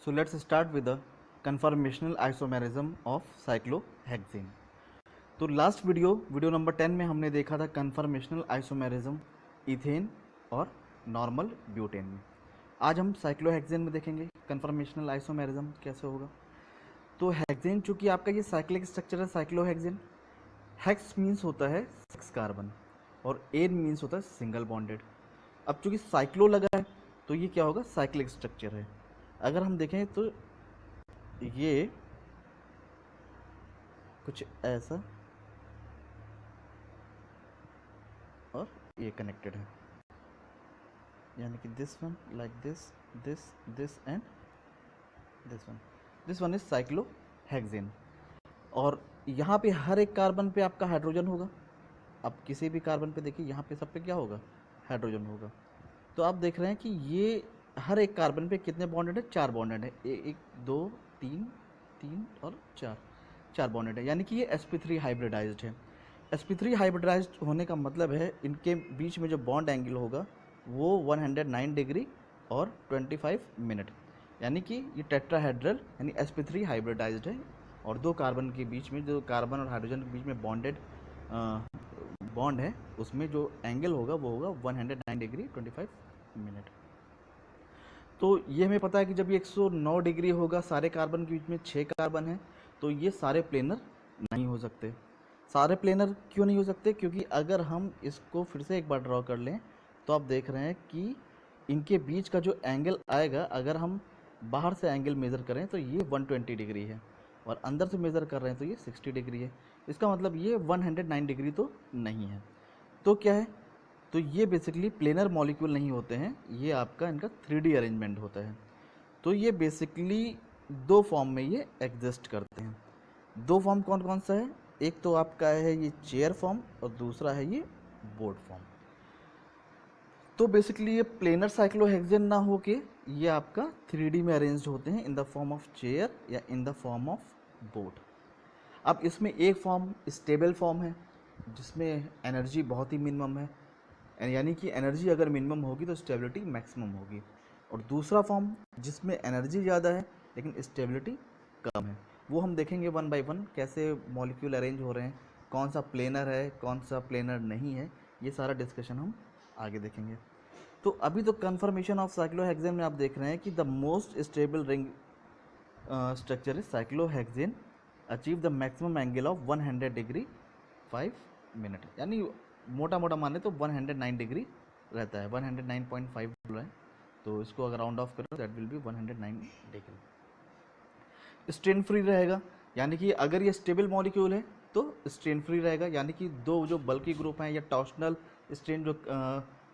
So let's start with the conformational isomerism of cyclohexane. तो last video number 10 में हमने देखा था कन्फर्मेशनल आइसोमेरिज्म इथेन और नॉर्मल ब्यूटेन में। आज हम साइक्लोहेक्सेन में देखेंगे कन्फर्मेशनल आइसोमेरिज्म कैसे होगा। तो हेक्सेन चूंकि आपका ये साइक्लिक स्ट्रक्चर है साइक्लोहेक्सेन, हेक्स मीन्स होता है 6 कार्बन और एन मीन्स होता है सिंगल बॉन्डेड। अब चूंकि साइक्लो लगा है तो ये क्या होगा, साइक्लिक स्ट्रक्चर है। अगर हम देखें तो ये कुछ ऐसा और ये कनेक्टेड है, यानी कि this one like this and this one is cyclohexane. और यहाँ पे हर एक कार्बन पे आपका हाइड्रोजन होगा। अब किसी भी कार्बन पे देखिए, यहाँ पे सब पे क्या होगा, हाइड्रोजन होगा। तो आप देख रहे हैं कि ये हर एक कार्बन पे कितने बॉन्डेड है, 4 बॉन्डेड है। एक दो तीन और चार बॉन्डेड है, यानी कि ये sp3 हाइब्रिडाइज्ड है। sp3 हाइब्रिडाइज्ड होने का मतलब है इनके बीच में जो बॉन्ड एंगल होगा वो 109 डिग्री और 25 मिनट, यानी कि ये टेट्राहेड्रल यानी sp3 हाइब्रिडाइज्ड है। और दो कार्बन के बीच में, जो कार्बन और हाइड्रोजन के बीच में बॉन्डेड बॉन्ड है, उसमें जो एंगल होगा वो होगा 109 डिग्री 25 मिनट। तो ये हमें पता है कि जब ये 109 डिग्री होगा, सारे कार्बन के बीच में 6 कार्बन है, तो ये सारे प्लेनर नहीं हो सकते। सारे प्लेनर क्यों नहीं हो सकते, क्योंकि अगर हम इसको फिर से एक बार ड्रॉ कर लें तो आप देख रहे हैं कि इनके बीच का जो एंगल आएगा, अगर हम बाहर से एंगल मेज़र करें तो ये 120 डिग्री है और अंदर से मेज़र कर रहे हैं तो ये 60 डिग्री है। इसका मतलब ये 109 डिग्री तो नहीं है। तो क्या है, तो ये बेसिकली प्लेनर मॉलिक्यूल नहीं होते हैं, ये आपका इनका 3D अरेंजमेंट होता है। तो ये बेसिकली दो फॉर्म में ये एग्जिस्ट करते हैं। दो फॉर्म कौन कौन सा है, एक तो आपका है ये चेयर फॉर्म और दूसरा है ये बोर्ड फॉर्म। तो बेसिकली ये प्लेनर साइक्लोहेक्सेन ना होके ये आपका 3D में अरेंज्ड होते हैं in the form of chair या in the form of board. अब इसमें एक फॉर्म स्टेबल फॉर्म है जिसमें एनर्जी बहुत ही मिनिमम है, यानी कि एनर्जी अगर मिनिमम होगी तो स्टेबिलिटी मैक्सिमम होगी। और दूसरा फॉर्म जिसमें एनर्जी ज़्यादा है लेकिन स्टेबिलिटी कम है। वो हम देखेंगे वन बाय वन कैसे मॉलिक्यूल अरेंज हो रहे हैं, कौन सा प्लेनर है कौन सा प्लेनर नहीं है, ये सारा डिस्कशन हम आगे देखेंगे। तो अभी तो कन्फर्मेशन ऑफ साइक्लोहेक्सेन में आप देख रहे हैं कि the most stable ring structure is cyclohexane achieve the maximum angle of 100 degree 5 minute, यानी मोटा मोटा माने तो 109 डिग्री रहता है, 109.5 बोल रहे हैं, तो इसको अगर राउंड ऑफ करो that will be 109 degree. Strain free रहेगा, यानी कि अगर ये स्टेबल मॉलिक्यूल है तो स्ट्रेन फ्री रहेगा, यानी कि दो जो बल्की ग्रुप हैं या टॉर्शनल स्ट्रेन जो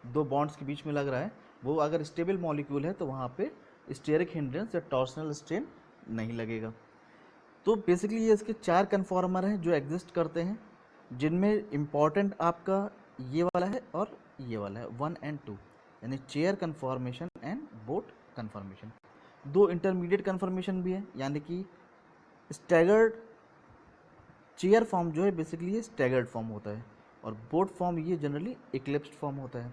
दो बॉन्ड्स के बीच में लग रहा है, वो अगर स्टेबल मॉलिक्यूल है तो वहाँ पे स्टेरिक हिंड्रेंस या टॉर्शनल स्ट्रेन नहीं लगेगा। तो बेसिकली ये इसके 4 कन्फॉर्मर हैं जो एग्जिस्ट करते हैं, जिनमें इम्पॉर्टेंट आपका ये वाला है और ये वाला है 1 एंड 2, यानी chair conformation and boat conformation. दो इंटरमीडिएट कन्फॉर्मेशन भी है, यानी कि स्टैगर्ड चेयर फॉर्म जो है बेसिकली ये स्टैगर्ड फॉर्म होता है और बोट फॉर्म ये जनरली इक्लिप्स्ड फॉर्म होता है।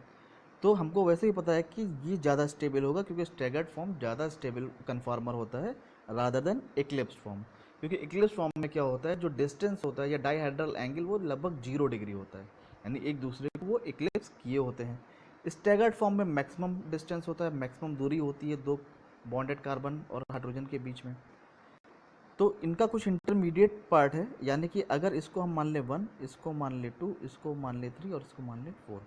तो हमको वैसे ही पता है कि ये ज़्यादा स्टेबल होगा क्योंकि स्टैगर्ड फॉर्म ज़्यादा स्टेबल कन्फॉर्मर होता है रादर देन इक्लिप्स्ड फॉर्म। क्योंकि इक्लिप्स्ड फॉर्म में क्या होता है, जो डिस्टेंस होता है या डाइहेड्रल एंगल वो लगभग 0 डिग्री होता है, यानी एक दूसरे को वो इक्लिप्स किए होते हैं। स्टैगर्ड फॉर्म में मैक्सिमम डिस्टेंस होता है, मैक्सिमम दूरी होती है दो बॉन्डेड कार्बन और हाइड्रोजन के बीच में। तो इनका कुछ इंटरमीडिएट पार्ट है, यानी कि अगर इसको हम मान ले 1, इसको मान ले 2, इसको मान ले 3 और इसको मान ले 4,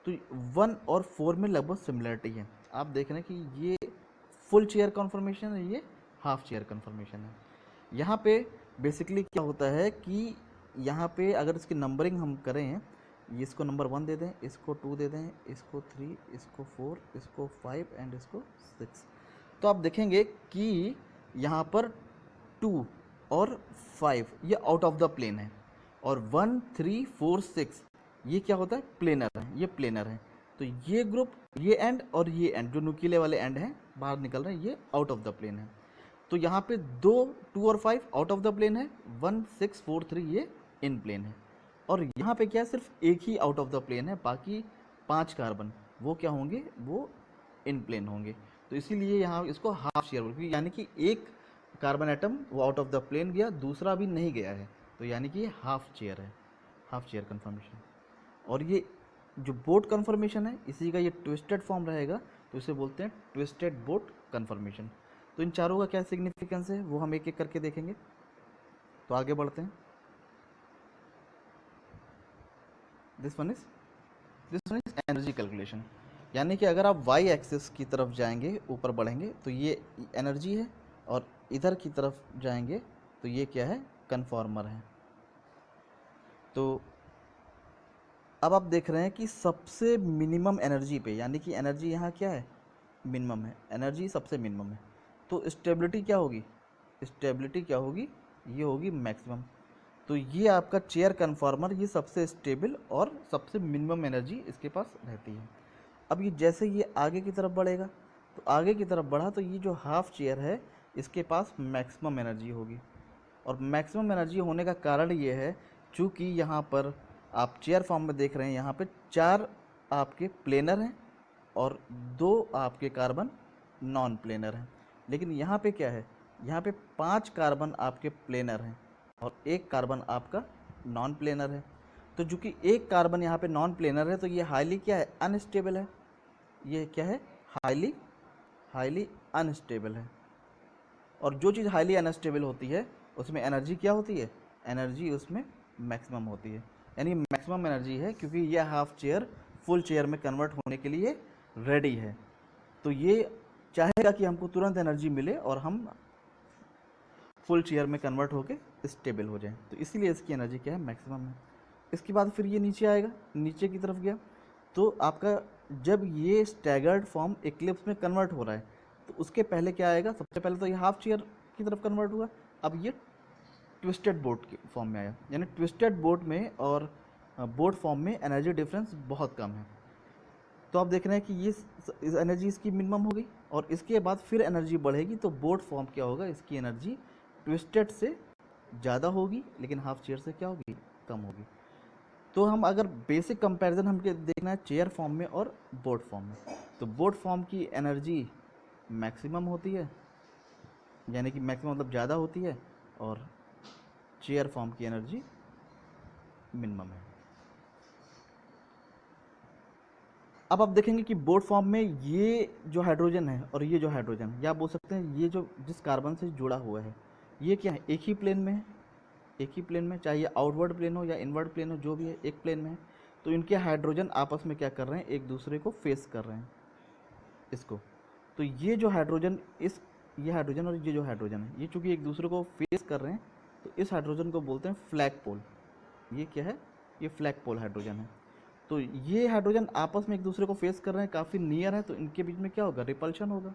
तो 1 और 4 में लगभग सिमिलरिटी है। आप देख रहे हैं कि ये फुल चेयर कन्फर्मेशन है, ये हाफ चेयर कन्फर्मेशन है। यहाँ पे बेसिकली क्या होता है कि यहाँ पे अगर इसकी नंबरिंग हम करें, इसको नंबर 1 दे दें, इसको 2 दे दें, इसको 3, इसको 4, इसको 5 एंड इसको 6, तो आप देखेंगे कि यहाँ पर 2 और 5 ये आउट ऑफ द प्लेन है और 1, 3, 4, 6 ये क्या होता है, प्लेनर है, ये प्लेनर है। तो ये ग्रुप, ये एंड और ये एंड जो नुकीले वाले एंड हैं बाहर निकल रहे हैं, ये आउट ऑफ द प्लेन है। तो यहाँ पे 2 और 5 आउट ऑफ द प्लेन है, 1, 6, 4, 3 ये इन प्लेन है। और यहाँ पे क्या है, सिर्फ एक ही आउट ऑफ द प्लेन है, बाकी 5 कार्बन वो क्या होंगे, वो इन प्लेन होंगे। तो इसीलिए यहाँ इसको हाफ चेयर बोलते, यानी कि एक कार्बन एटम वो आउट ऑफ द प्लेन गया, दूसरा भी नहीं गया है, तो यानी कि ये हाफ चेयर है, हाफ चेयर कन्फर्मेशन। और ये जो बोट कन्फर्मेशन है इसी का ये ट्विस्टेड फॉर्म रहेगा, तो इसे बोलते हैं ट्विस्टेड बोट कन्फर्मेशन। तो इन चारों का क्या सिग्निफिकेंस है वो हम एक एक करके देखेंगे। तो आगे बढ़ते हैं। This one is energy calculation, यानी कि अगर आप वाई एक्सिस की तरफ जाएंगे, ऊपर बढ़ेंगे, तो ये एनर्जी है, और इधर की तरफ जाएंगे तो ये क्या है, कन्फॉर्मर है। तो अब आप देख रहे हैं कि सबसे मिनिमम एनर्जी पे, यानी कि एनर्जी यहाँ क्या है, मिनिमम है, एनर्जी सबसे मिनिमम है, तो स्टेबिलिटी क्या होगी, स्टेबिलिटी क्या होगी, ये होगी मैक्सिमम। तो ये आपका चेयर कन्फॉर्मर ये सबसे स्टेबल और सबसे मिनिमम एनर्जी इसके पास रहती है। अब ये जैसे ये आगे की तरफ बढ़ेगा, तो आगे की तरफ बढ़ा तो ये जो हाफ चेयर है इसके पास मैक्सिमम एनर्जी होगी। और मैक्सिमम एनर्जी होने का कारण ये है चूँकि यहाँ पर आप चेयर फॉर्म में देख रहे हैं, यहाँ पे 4 आपके प्लेनर हैं और 2 आपके कार्बन नॉन प्लेनर हैं। लेकिन यहाँ पे क्या है, यहाँ पे 5 कार्बन आपके प्लेनर हैं और 1 कार्बन आपका नॉन प्लेनर है। तो चूँकि 1 कार्बन यहाँ पे नॉन प्लेनर है, तो ये हाईली क्या है, अनस्टेबल है। ये क्या है, हाईली अनस्टेबल है। और जो चीज़ हाईली अनस्टेबल होती है उसमें एनर्जी क्या होती है, एनर्जी उसमें मैक्सिमम होती है, यानी मैक्सिमम एनर्जी है, क्योंकि यह हाफ चेयर फुल चेयर में कन्वर्ट होने के लिए रेडी है। तो ये चाहेगा कि हमको तुरंत एनर्जी मिले और हम फुल चेयर में कन्वर्ट होके स्टेबल हो जाएं, तो इसीलिए इसकी एनर्जी क्या है, मैक्सिमम है। इसके बाद फिर ये नीचे आएगा, नीचे की तरफ गया, तो आपका जब ये स्टैगर्ड फॉर्म इक्लिप्स में कन्वर्ट हो रहा है, तो उसके पहले क्या आएगा, सबसे पहले तो ये हाफ चेयर की तरफ कन्वर्ट हुआ, अब ये ट्विस्टेड बोट के फॉर्म में आया, यानी ट्विस्टेड बोट में और बोट फॉर्म में एनर्जी डिफरेंस बहुत कम है। तो आप देख रहे हैं कि ये एनर्जी इसकी मिनिमम हो गई, और इसके बाद फिर एनर्जी बढ़ेगी, तो बोट फॉर्म क्या होगा, इसकी एनर्जी ट्विस्टेड से ज़्यादा होगी, लेकिन हाफ चेयर से क्या होगी, कम होगी। तो हम अगर बेसिक कंपैरिजन हमको देखना है चेयर फॉर्म में और बोट फॉर्म में, तो बोट फॉर्म की एनर्जी मैक्सिमम होती है, यानी कि मैक्सिमम मतलब ज़्यादा होती है, और चेयर फॉर्म की एनर्जी मिनिमम है। अब आप देखेंगे कि बोट फॉर्म में ये जो हाइड्रोजन है और ये जो हाइड्रोजन, या आप बोल सकते हैं ये जो जिस कार्बन से जुड़ा हुआ है, ये क्या है, एक ही प्लेन में है, एक ही प्लेन में, चाहे ये आउटवर्ड प्लेन हो या इनवर्ड प्लेन हो, जो भी है एक प्लेन में है। तो इनके हाइड्रोजन आपस में क्या कर रहे हैं, एक दूसरे को फेस कर रहे हैं इसको। तो ये जो हाइड्रोजन ये हाइड्रोजन और ये जो हाइड्रोजन है, ये चूँकि एक दूसरे को फेस कर रहे हैं, तो इस हाइड्रोजन को बोलते हैं फ्लैग पोल। ये क्या है, ये फ्लैग पोल हाइड्रोजन है। तो ये हाइड्रोजन आपस में एक दूसरे को फेस कर रहे हैं, काफ़ी नियर है, तो इनके बीच में क्या होगा, रिपल्शन होगा।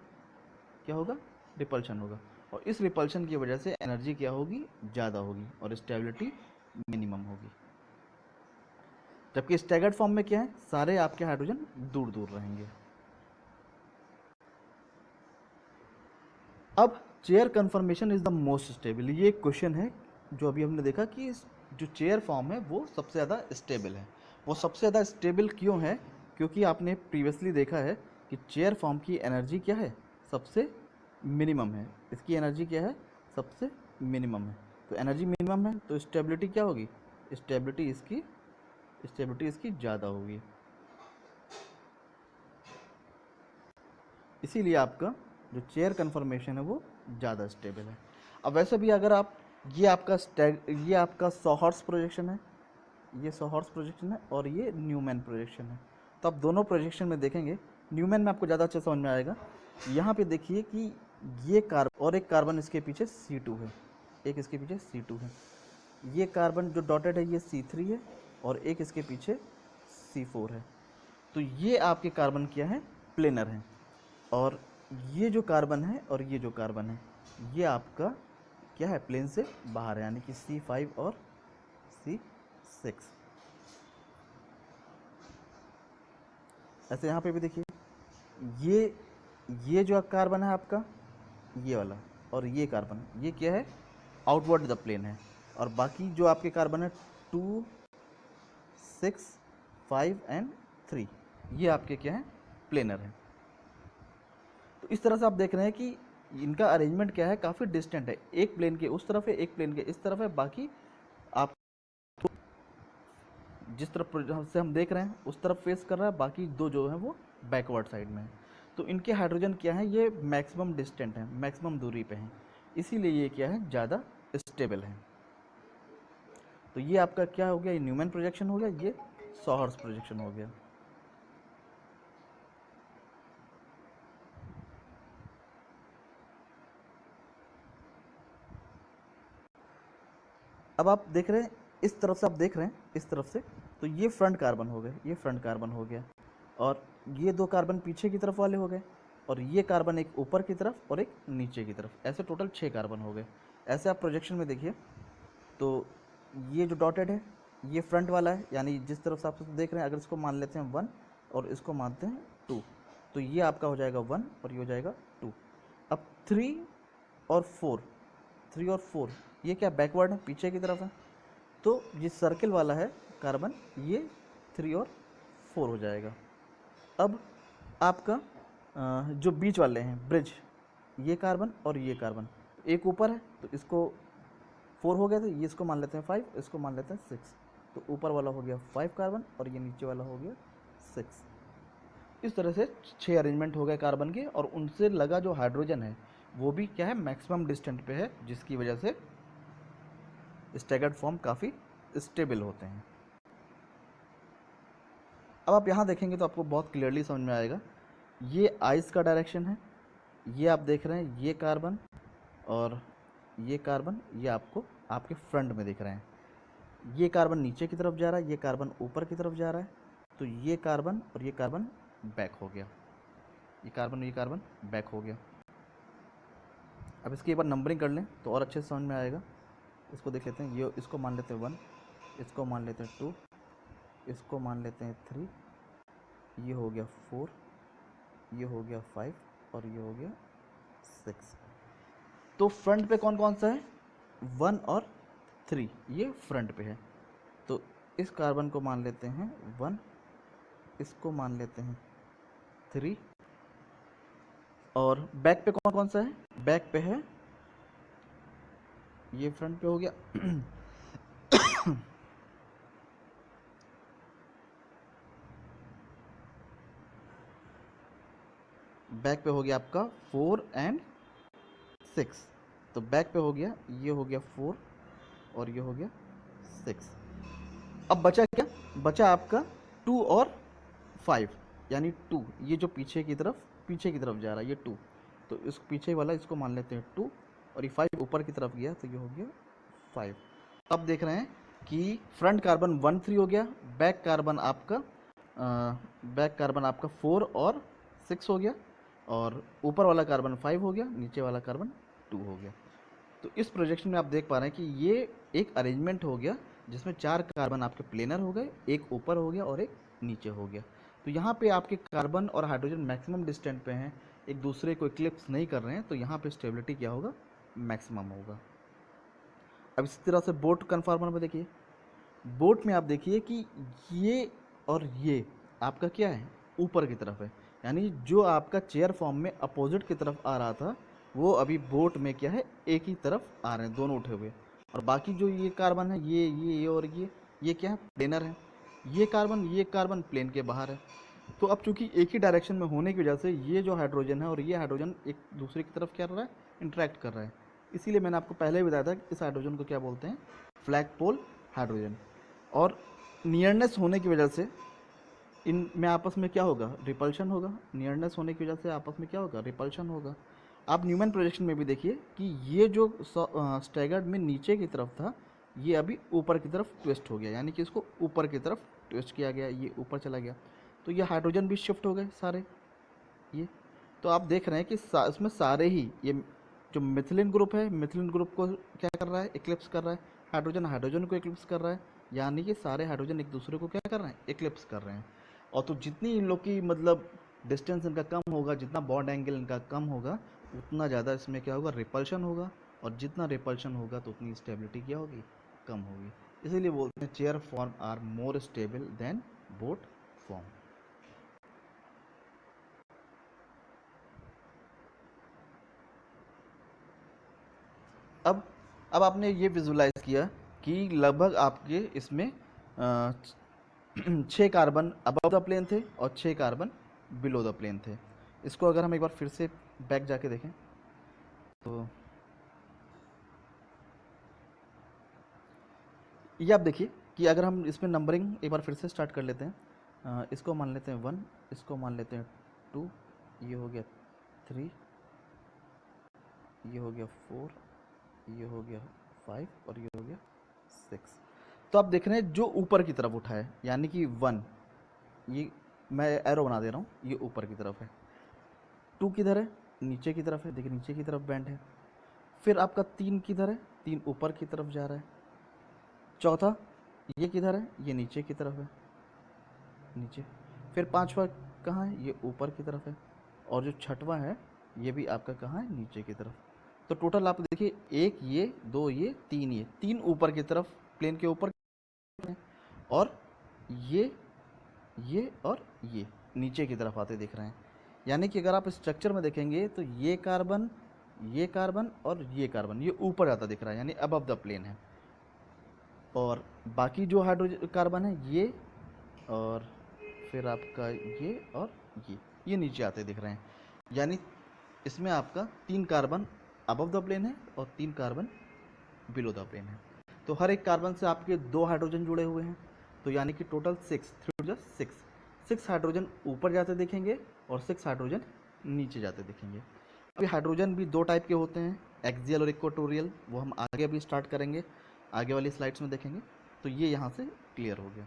क्या होगा, रिपल्शन होगा, और इस रिपल्शन की वजह से एनर्जी क्या होगी, ज़्यादा होगी, और स्टेबिलिटी मिनिमम होगी। जबकि स्टैगर्ड फॉर्म में क्या है, सारे आपके हाइड्रोजन दूर दूर रहेंगे। अब chair conformation is the most stable, ये एक क्वेश्चन है जो अभी हमने देखा कि जो चेयर फॉर्म है वो सबसे ज़्यादा स्टेबल है। वो सबसे ज़्यादा स्टेबल क्यों है, क्योंकि आपने प्रीवियसली देखा है कि चेयर फॉर्म की एनर्जी क्या है, सबसे मिनिमम है, इसकी एनर्जी क्या है, सबसे मिनिमम है। तो एनर्जी मिनिमम है तो स्टेबिलिटी क्या होगी, स्टेबिलिटी इसकी ज़्यादा होगी, इसीलिए आपका जो चेयर कन्फर्मेशन है वो ज़्यादा स्टेबल है। अब वैसे भी अगर आप ये आपका सॉहर्स प्रोजेक्शन है, ये सॉहर्स प्रोजेक्शन है, और ये न्यूमैन प्रोजेक्शन है। तो आप दोनों प्रोजेक्शन में देखेंगे, न्यूमैन में आपको ज़्यादा अच्छे समझ में आएगा। यहाँ पे देखिए कि ये कार्बन और एक कार्बन इसके पीछे C2 है, एक इसके पीछे C2 है, ये कार्बन जो डॉटेड है ये C3 है, और एक इसके पीछे C4 है। तो ये आपके कार्बन क्या है, प्लेनर हैं, और ये जो कार्बन है और ये जो कार्बन है ये आपका क्या है, प्लेन से बाहर है, यानी कि C5 और C6। ऐसे यहाँ पे भी देखिए, ये जो कार्बन है आपका, ये वाला, और ये कार्बन, ये क्या है, आउटवर्ड द प्लेन है, और बाकी जो आपके कार्बन है 2, 6, 5 एंड 3, ये आपके क्या है, प्लेनर है। तो इस तरह से आप देख रहे हैं कि इनका अरेंजमेंट क्या है, काफ़ी डिस्टेंट है, एक प्लेन के उस तरफ है, एक प्लेन के इस तरफ है, बाकी आप जिस तरफ से हम देख रहे हैं उस तरफ फेस कर रहा है, बाकी दो जो है वो बैकवर्ड साइड में है। तो इनके हाइड्रोजन क्या है, ये मैक्सिमम डिस्टेंट है, मैक्सिमम दूरी पे हैं, इसीलिए ये क्या है, ज़्यादा स्टेबल है। तो ये आपका क्या हो गया, ये न्यूमैन प्रोजेक्शन हो गया, ये सॉहर्स प्रोजेक्शन हो गया। अब आप देख रहे हैं इस तरफ से, आप देख रहे हैं इस तरफ से, तो ये फ्रंट कार्बन हो गए, ये फ्रंट कार्बन हो गया, और ये दो कार्बन पीछे की तरफ वाले हो गए, और ये कार्बन एक ऊपर की तरफ और एक नीचे की तरफ, ऐसे टोटल 6 कार्बन हो गए। ऐसे आप प्रोजेक्शन में देखिए, तो ये जो डॉटेड है ये फ्रंट वाला है, यानी जिस तरफ से आप देख रहे हैं, अगर इसको मान लेते हैं 1 और इसको मानते हैं 2, तो ये आपका हो जाएगा 1 और ये हो जाएगा 2। अब 3 और 4, 3 और 4 ये क्या बैकवर्ड है, पीछे की तरफ है, तो ये सर्किल वाला है कार्बन, ये 3 और 4 हो जाएगा। अब आपका जो बीच वाले हैं ब्रिज, ये कार्बन और ये कार्बन, एक ऊपर है तो इसको 4 हो गया, तो ये इसको मान लेते हैं 5, इसको मान लेते हैं 6, तो ऊपर वाला हो गया 5 कार्बन और ये नीचे वाला हो गया 6। इस तरह से 6 अरेंजमेंट हो गए कार्बन के, और उनसे लगा जो हाइड्रोजन है वो भी क्या है, मैक्सिमम डिस्टेंट पे है, जिसकी वजह से स्टैगर्ड फॉर्म काफ़ी स्टेबल होते हैं। अब आप यहाँ देखेंगे तो आपको बहुत क्लियरली समझ में आएगा, ये आइस का डायरेक्शन है, ये आप देख रहे हैं, ये कार्बन और ये कार्बन, ये आपको आपके फ्रंट में दिख रहे हैं, ये कार्बन नीचे की तरफ जा रहा है, ये कार्बन ऊपर की तरफ जा रहा है, तो ये कार्बन और ये कार्बन बैक हो गया, ये कार्बन और ये कार्बन बैक हो गया। अब इसकी एक बार नंबरिंग कर लें तो और अच्छे से समझ में आएगा। इसको देख लेते हैं, ये इसको मान लेते हैं 1, इसको मान लेते हैं 2, इसको मान लेते हैं 3, ये हो गया 4, ये हो गया 5 और ये हो गया 6। तो फ्रंट पे कौन कौन सा है, 1 और 3, ये फ्रंट पे है, तो इस कार्बन को मान लेते हैं 1, इसको मान लेते हैं 3, और बैक पे कौन कौन सा है, बैक पे है, ये फ्रंट पे हो गया बैक पे हो गया आपका 4 एंड 6, तो बैक पे हो गया, ये हो गया 4 और ये हो गया 6। अब बचा क्या, बचा आपका 2 और 5, यानी 2, ये जो पीछे की तरफ जा रहा है, ये 2, तो इस पीछे वाला इसको मान लेते हैं 2, और ये 5 ऊपर की तरफ गया, तो ये हो गया 5। अब देख रहे हैं कि फ्रंट कार्बन 1 3 हो गया, बैक कार्बन आपका 4 और 6 हो गया, और ऊपर वाला कार्बन 5 हो गया, नीचे वाला कार्बन 2 हो गया। तो इस प्रोजेक्शन में आप देख पा रहे हैं कि ये एक अरेंजमेंट हो गया जिसमें 4 कार्बन आपके प्लेनर हो गए, एक ऊपर हो गया और एक नीचे हो गया। तो यहाँ पे आपके कार्बन और हाइड्रोजन मैक्सिमम डिस्टेंट पे हैं, एक दूसरे को इक्लिप्स नहीं कर रहे हैं, तो यहाँ पे स्टेबिलिटी क्या होगा, मैक्सिमम होगा। अब इसी तरह से बोट कन्फॉर्मर में देखिए, बोट में आप देखिए कि ये और ये आपका क्या है, ऊपर की तरफ है, यानी जो आपका चेयर फॉर्म में अपोजिट की तरफ आ रहा था वो अभी बोट में क्या है, एक ही तरफ आ रहे हैं, दोनों उठे हुए, और बाकी जो ये कार्बन है, ये और ये क्या है, प्लेनर है, ये कार्बन प्लेन के बाहर है। तो अब चूंकि एक ही डायरेक्शन में होने की वजह से ये जो हाइड्रोजन है और ये हाइड्रोजन एक दूसरे की तरफ क्या कर रहा है, इंटरेक्ट कर रहा है। इसीलिए मैंने आपको पहले ही बताया था कि इस हाइड्रोजन को क्या बोलते हैं, फ्लैग पोल हाइड्रोजन। और नियरनेस होने की वजह से इन में आपस में क्या होगा, रिपल्शन होगा, नियरनेस होने की वजह से आपस में क्या होगा, रिपल्शन होगा। आप न्यूमैन प्रोजेक्शन में भी देखिए कि ये जो स्टैगर्ड में नीचे की तरफ था, ये अभी ऊपर की तरफ ट्विस्ट हो गया, यानी कि इसको ऊपर की तरफ ट्विस्ट किया गया, ये ऊपर चला गया, तो ये हाइड्रोजन भी शिफ्ट हो गए सारे। ये तो आप देख रहे हैं कि इसमें सारे ही ये जो मिथिलिन ग्रुप है, मिथिलिन ग्रुप को क्या कर रहा है, इक्लिप्स कर रहा है, हाइड्रोजन हाइड्रोजन को इक्लिप्स कर रहा है, यानी कि सारे हाइड्रोजन एक दूसरे को क्या कर रहे हैं, इक्लिप्स कर रहे हैं। और तो जितनी इन लोग की मतलब डिस्टेंस इनका कम होगा, जितना बॉन्ड एंगल इनका कम होगा, उतना ज़्यादा इसमें क्या होगा, रिपल्शन होगा, और जितना रिपल्शन होगा तो उतनी स्टेबिलिटी क्या होगी, कम होगी। इसीलिए बोलते हैं chair form are more stable than boat form. अब अब आपने ये विजुलाइज किया कि लगभग आपके इसमें 6 कार्बन अबव द प्लेन थे और 6 कार्बन बिलो द प्लेन थे। इसको अगर हम एक बार फिर से बैक जाके देखें तो ये आप देखिए कि अगर हम इसमें नंबरिंग एक बार फिर से स्टार्ट कर लेते हैं, इसको मान लेते हैं 1, इसको मान लेते हैं 2, ये हो गया 3, ये हो गया 4, ये हो गया 5 और ये हो गया 6। तो आप देख रहे हैं जो ऊपर की तरफ उठा है यानी कि 1, ये मैं एरो बना दे रहा हूँ, ये ऊपर की तरफ है। 2 किधर है? नीचे की तरफ है, देखिए नीचे की तरफ बैंड है। फिर आपका 3 किधर है? 3 ऊपर की तरफ जा रहा है। चौथा ये किधर है? ये नीचे की तरफ है, नीचे। फिर 5वां कहाँ है? ये ऊपर की तरफ है। और जो 6वां है ये भी आपका कहाँ है? नीचे की तरफ। तो टोटल आप देखिए 1 ये, 2 ये, 3 ये, 3 ऊपर की तरफ प्लेन के ऊपर हैं और ये और ये नीचे की तरफ आते दिख रहे हैं। यानी कि अगर आप स्ट्रक्चर में देखेंगे तो ये कार्बन और ये कार्बन ये ऊपर जाता दिख रहा है, यानी अबव द प्लेन है। और बाकी जो हाइड्रोजन कार्बन है ये और फिर आपका ये और ये नीचे आते दिख रहे हैं। यानी इसमें आपका 3 कार्बन अबव द प्लेन है और 3 कार्बन बिलो द प्लेन है। तो हर एक कार्बन से आपके 2 हाइड्रोजन जुड़े हुए हैं, तो यानी कि टोटल 6, 3 6 हाइड्रोजन ऊपर जाते दिखेंगे और 6 हाइड्रोजन नीचे जाते दिखेंगे। अभी हाइड्रोजन भी 2 टाइप के होते हैं, एक्सियल और इक्वेटोरियल, वो हम आगे अभी स्टार्ट करेंगे, आगे वाली स्लाइड्स में देखेंगे। तो ये यहाँ से क्लियर हो गया।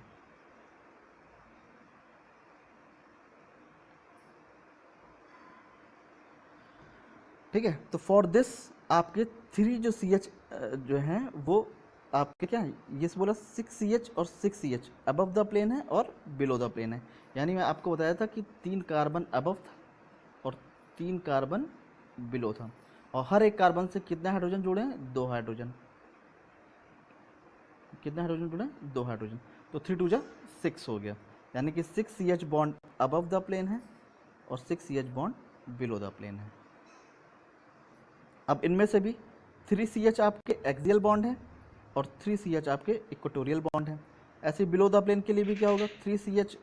ठीक है, तो फॉर दिस आपके 3 जो CH जो हैं वो आपके क्या है, ये बोला 6CH और 6CH अबव द प्लेन है और बिलो द प्लेन है। यानी मैं आपको बताया था कि 3 कार्बन अबव था और 3 कार्बन बिलो था, और हर एक कार्बन से कितने हाइड्रोजन जुड़े हैं? 2 हाइड्रोजन। कितने हाइड्रोजन जुड़े हैं? 2 हाइड्रोजन। तो 3 2 जा 6 हो गया, यानी कि 6CH bond above the plane है और 6CH bond below the plane है। अब इनमें से भी 3CH आपके एक्सियल बॉन्ड है और 3CH आपके इक्वेटोरियल बॉन्ड है। ऐसे बिलो द प्लेन के लिए भी क्या होगा? 3CH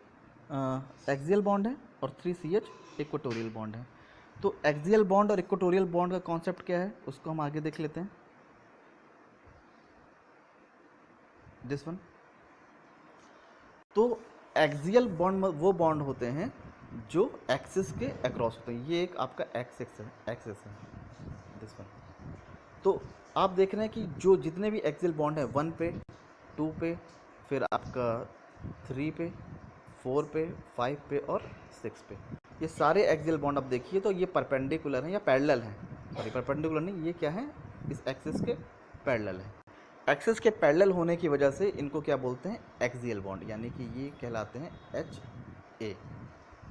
एक्सियल बॉन्ड है और 3CH इक्वेटोरियल बॉन्ड है। तो एक्सियल बॉन्ड और इक्वेटोरियल बॉन्ड का कॉन्सेप्ट क्या है उसको हम आगे देख लेते हैं। This one. तो एक्सियल बॉन्ड वो बॉन्ड होते हैं जो एक्सिस के अक्रॉस होते हैं। ये एक आपका एक्सिस है दिस वन। तो आप देख रहे हैं कि जो जितने भी एक्सियल बॉन्ड है 1 पे, 2 पे, फिर आपका 3 पे, 4 पे, 5 पे और 6 पे, ये सारे एक्सियल बॉन्ड आप देखिए तो ये परपेंडिकुलर हैं या पैरेलल हैं। सॉरी, परपेंडिकुलर नहीं, ये क्या है? इस एक्सिस के पैरेलल है। एक्सिस के पैरेलल होने की वजह से इनको क्या बोलते हैं? एक्सियल बॉन्ड, यानी कि ये कहलाते हैं HA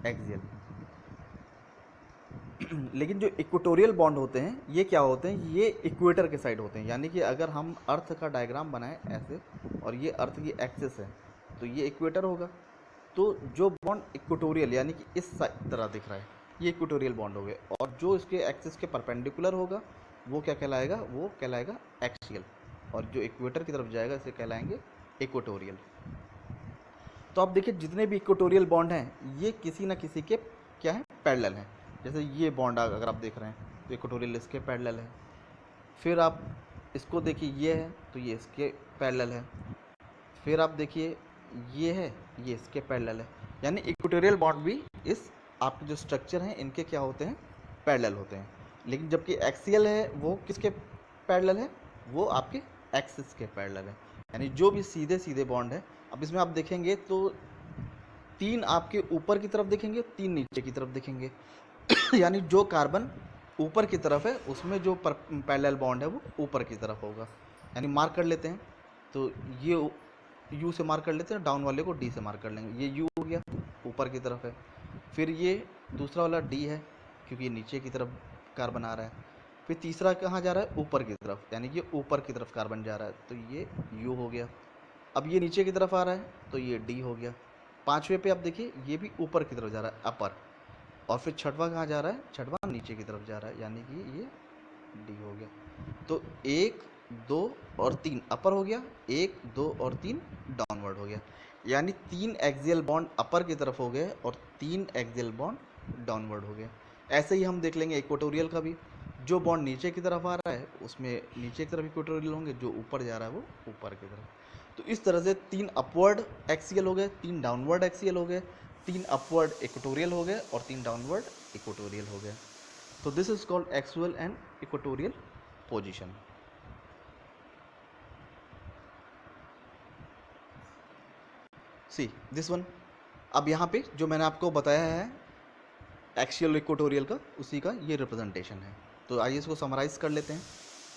एक्सियल। लेकिन जो इक्वेटोरियल बॉन्ड होते हैं ये क्या होते हैं? ये इक्वेटर के साइड होते हैं। यानी कि अगर हम अर्थ का डायग्राम बनाएं ऐसे और ये अर्थ की एक्सिस है तो ये इक्वेटर होगा। तो जो बॉन्ड इक्वेटोरियल यानी कि इस तरह दिख रहा है ये इक्वेटोरियल बॉन्ड हो गए, और जो इसके एक्सिस के परपेंडिकुलर होगा वो क्या कहलाएगा? वो कहलाएगा एक्सियल, और जो इक्वेटर की तरफ जाएगा इसे कहलाएंगे इक्वेटोरियल। तो आप देखिए जितने भी इक्वेटोरियल बॉन्ड हैं ये किसी न किसी के क्या है? पैरेलल हैं। जैसे ये बॉन्ड अगर आप देख रहे हैं तो इक्वेटोरियल इसके पैरेलल है। फिर आप इसको देखिए ये है तो ये इसके पैरेलल है। फिर आप देखिए ये है, ये इसके पैरेलल है। यानी इक्वेटोरियल बॉन्ड भी इस आपके जो स्ट्रक्चर हैं इनके क्या होते हैं? पैरेलल होते हैं। लेकिन जबकि एक्सियल है वो किसके पैरेलल है? वो आपके एक्सिस के पैरेलल है। यानी जो भी सीधे सीधे बॉन्ड है, अब इसमें आप देखेंगे तो 3 आपके ऊपर की तरफ दिखेंगे, 3 नीचे की तरफ दिखेंगे। यानी जो कार्बन ऊपर की तरफ है उसमें जो पैरेलल बॉन्ड है वो ऊपर की तरफ होगा। यानी मार्क कर लेते हैं तो ये यू से मार्क कर लेते हैं, डाउन वाले को डी से मार्क कर लेंगे। ये यू हो गया, ऊपर की तरफ है। फिर ये दूसरा वाला डी है क्योंकि ये नीचे की तरफ कार्बन आ रहा है। फिर तीसरा कहाँ जा रहा है? ऊपर की तरफ, यानी कि ऊपर की तरफ कार्बन जा रहा है तो ये यू हो गया। अब ये नीचे की तरफ आ रहा है तो ये डी हो गया। 5वें पे आप देखिए ये भी ऊपर की तरफ जा रहा है, अपर। और फिर 6वां कहाँ जा रहा है? 6वां नीचे की तरफ जा रहा है, यानी कि ये डी हो गया। तो 1 2 और 3 अपर हो गया, 1 2 और 3 डाउनवर्ड हो गया। यानी 3 एक्सियल बॉन्ड अपर की तरफ हो गए और 3 एक्सियल बॉन्ड डाउनवर्ड हो गए। ऐसे ही हम देख लेंगे इक्वेटोरियल का भी। जो बॉन्ड नीचे की तरफ आ रहा है उसमें नीचे की तरफ इक्वेटोरियल होंगे, जो ऊपर जा रहा है वो ऊपर की तरफ। तो इस तरह से 3 अपवर्ड एक्सियल हो गए, 3 डाउनवर्ड एक्सियल हो गए, 3 अपवर्ड इक्वेटोरियल हो गए और 3 डाउनवर्ड इक्वेटोरियल हो गए। तो this is called axial and equatorial position. See this one. अब यहाँ पे जो मैंने आपको बताया है एक्सियल इक्वेटोरियल का, उसी का ये रिप्रेजेंटेशन है। तो आइए इसको समराइज कर लेते हैं।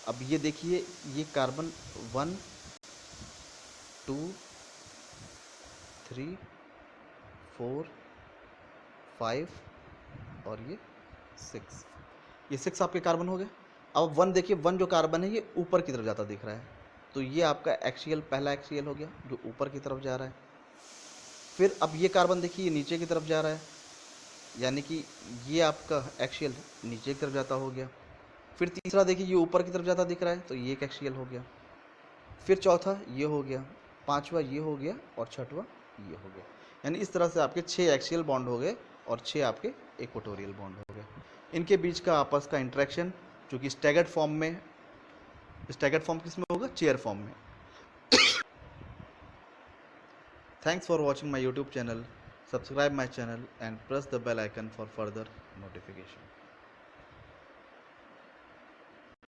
अब ये देखिए, ये कार्बन 1 2 3 4 5 और ये 6, ये 6 आपके कार्बन हो गए। अब 1 देखिए, 1 जो कार्बन है ये ऊपर की तरफ जाता दिख रहा है, तो ये आपका एक्सियल, पहला एक्सियल हो गया जो ऊपर की तरफ जा रहा है। फिर अब ये कार्बन देखिए, ये नीचे की तरफ जा रहा है, यानी कि ये आपका एक्सियल नीचे की तरफ जाता हो गया। फिर तीसरा देखिए, ये ऊपर की तरफ जाता दिख रहा है, तो ये एक एक्सियल हो गया। फिर चौथा ये हो गया, पांचवा ये हो गया और छठवा ये हो गया। यानी इस तरह से आपके 6 एक्सियल बॉन्ड हो गए और 6 आपके इक्वेटोरियल बॉन्ड हो गए। इनके बीच का आपस का इंटरेक्शन जो कि स्टैगर्ड फॉर्म में, स्टैगर्ड फॉर्म किस में होगा, चेयर फॉर्म में। Thanks for watching my YouTube channel. Subscribe my channel and press the bell icon for further notification.